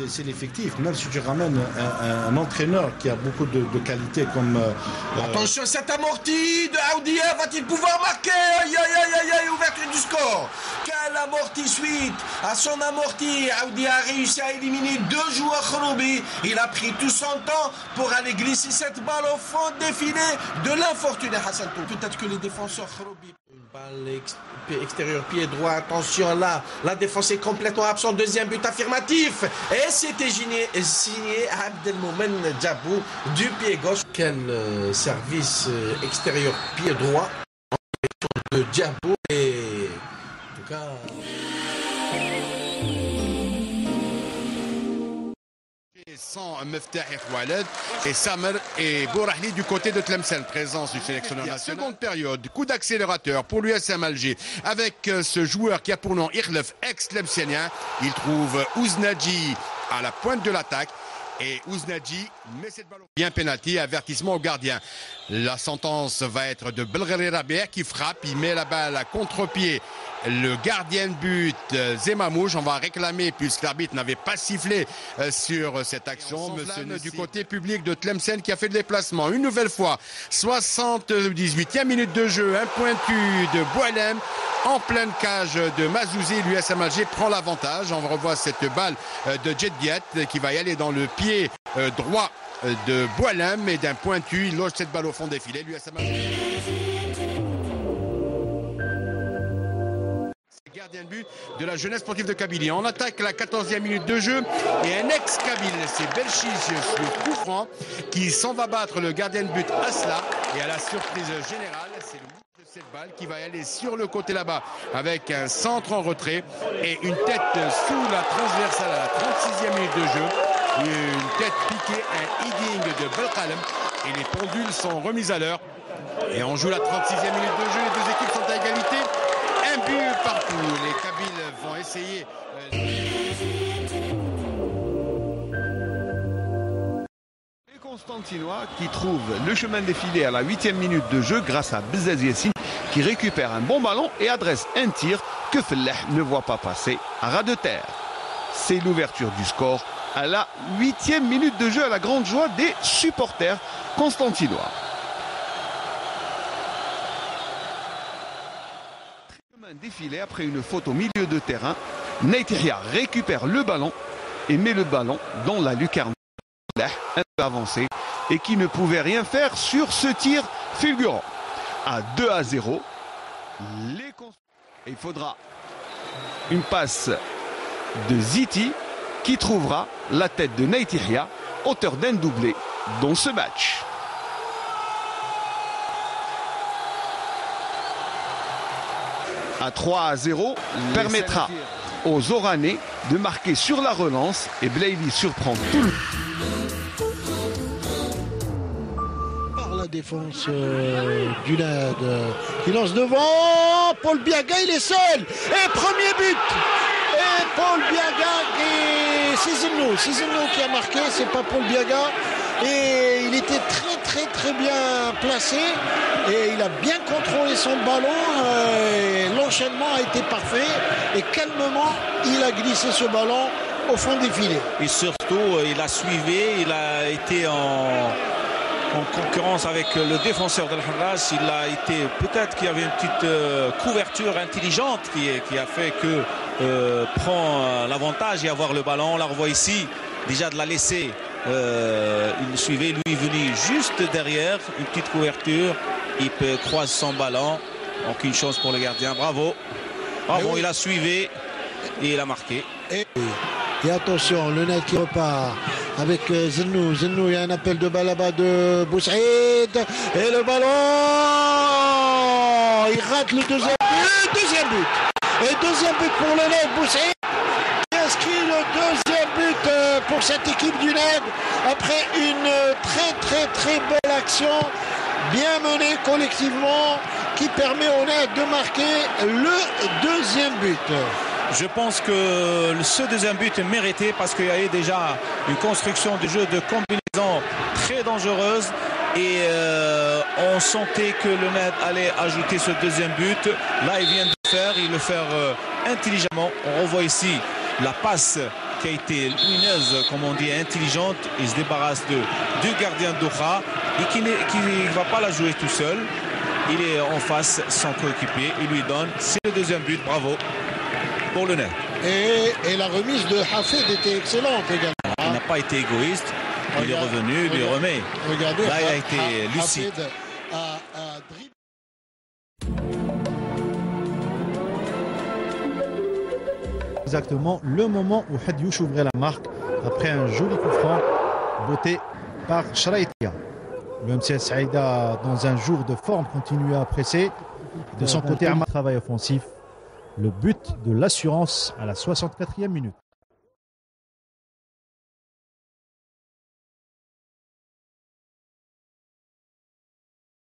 c'est l'effectif. Même si tu ramènes un entraîneur qui a beaucoup de qualités comme... Attention, cet amorti de Aoudia, va-t-il pouvoir marquer? Aïe, aïe, aïe, aïe, ouverture du score. Quel amorti suite à son amorti. Aoudia a réussi à éliminer 2 joueurs Khorobi. Il a pris tout son temps pour aller glisser cette balle au fond défilé de l'infortuné Hassan Tour. Peut-être que les défenseurs Khorobi... Une balle extérieure, pied droit, attention là, la défense est complètement absente, deuxième but affirmatif, et c'était signé Abdelmoumen Djabou du pied gauche. Quel service extérieur, pied droit, en de Djabou, et en tout cas... Sans Meftah Waled et Samer et Bourahli du côté de Tlemcen, présence du sélectionneur national. Seconde période, coup d'accélérateur pour l'USM Alger avec ce joueur qui a pour nom Irlef, ex-Tlemcenien. Il trouve Ouznadji à la pointe de l'attaque et Ouznadji met cette balle bien penalty, avertissement au gardien. La sentence va être de Belgheri Rabia qui frappe, il met la balle à contre-pied. Le gardien de but, Zemamouche, on va réclamer puisque l'arbitre n'avait pas sifflé sur cette action. Monsieur du côté public de Tlemcen qui a fait le déplacement. Une nouvelle fois, 78e minute de jeu, un pointu de Boualem en pleine cage de Mazouzi. L'USM Alger prend l'avantage. On revoit cette balle de Djeddiat qui va y aller dans le pied droit de Boualem et d'un pointu. Il loge cette balle au fond des filets. L'USM Alger. Gardien de but de la jeunesse sportive de Kabylie. On attaque la 14e minute de jeu et un ex-Kabyle, c'est Belchis sur coup franc qui s'en va battre le gardien de but Asla. Et à la surprise générale, c'est le mouche de cette balle qui va aller sur le côté là-bas avec un centre en retrait et une tête sous la transversale à la 36e minute de jeu. Une tête piquée, un heading de Belkalem et les pendules sont remises à l'heure. Et on joue la 36e minute de jeu, les deux équipes sont à égalité. Un but partout, les Kabyles vont essayer. Les Constantinois qui trouvent le chemin défilé à la 8e minute de jeu grâce à Bzaz Yassine qui récupère un bon ballon et adresse un tir que Fellah ne voit pas passer à ras de terre. C'est l'ouverture du score à la 8e minute de jeu à la grande joie des supporters constantinois. Défilé après une faute au milieu de terrain. Neitiria récupère le ballon et met le ballon dans la lucarne un peu avancé et qui ne pouvait rien faire sur ce tir fulgurant. À 2-0, il faudra une passe de Ziti qui trouvera la tête de Neitiria, auteur d'un doublé dans ce match. À 3-0, permettra aux Oranais de marquer sur la relance et Blaili surprend tout le... Par la défense du NAD qui lance devant, Paul Biaga, il est seul et premier but. Et Paul Biaga et Cizeno qui a marqué, c'est pas Paul Biaga. Et il était très bien placé et il a bien contrôlé son ballon. L'enchaînement a été parfait et calmement il a glissé ce ballon au fond des filets. Et surtout il a suivi, il a été en concurrence avec le défenseur de l'Harras. Il a été, peut-être qu'il y avait une petite couverture intelligente qui a fait que prend l'avantage et avoir le ballon. On la revoit ici, déjà de la laisser. Il suivait, lui venu juste derrière, une petite couverture, il peut croiser son ballon, aucune chance pour le gardien, bravo, il a suivi et il a marqué. Et attention, le net qui repart avec Zenou, il y a un appel de balle là-bas de Boussaïd et le ballon, il rate le deuxième but, et deuxième but pour le net, Boussaïd inscrit le deuxième but pour cette équipe du NED après une très belle action bien menée collectivement qui permet au NED de marquer le deuxième but. Je pense que ce deuxième but est mérité parce qu'il y avait déjà une construction de jeu de combinaison très dangereuse et on sentait que le NED allait ajouter ce deuxième but. Là il vient de le faire, il le fait intelligemment. On revoit ici la passe qui a été lumineuse, comme on dit, intelligente. Il se débarrasse du gardien Doha et qui ne va pas la jouer tout seul. Il est en face, son coéquipier. Il lui donne. C'est le deuxième but. Bravo pour le Nez. Et la remise de Hafed était excellente également. Il n'a pas été égoïste. Il est revenu, il lui remet. Regardez, là, il a été lucide. Exactement le moment où Hadiouf ouvrait la marque après un joli coup franc botté par Shraitia. Le MCS Saïda, dans un jour de forme, continue à presser. De son côté, un travail offensif. Le but de l'assurance à la 64e minute.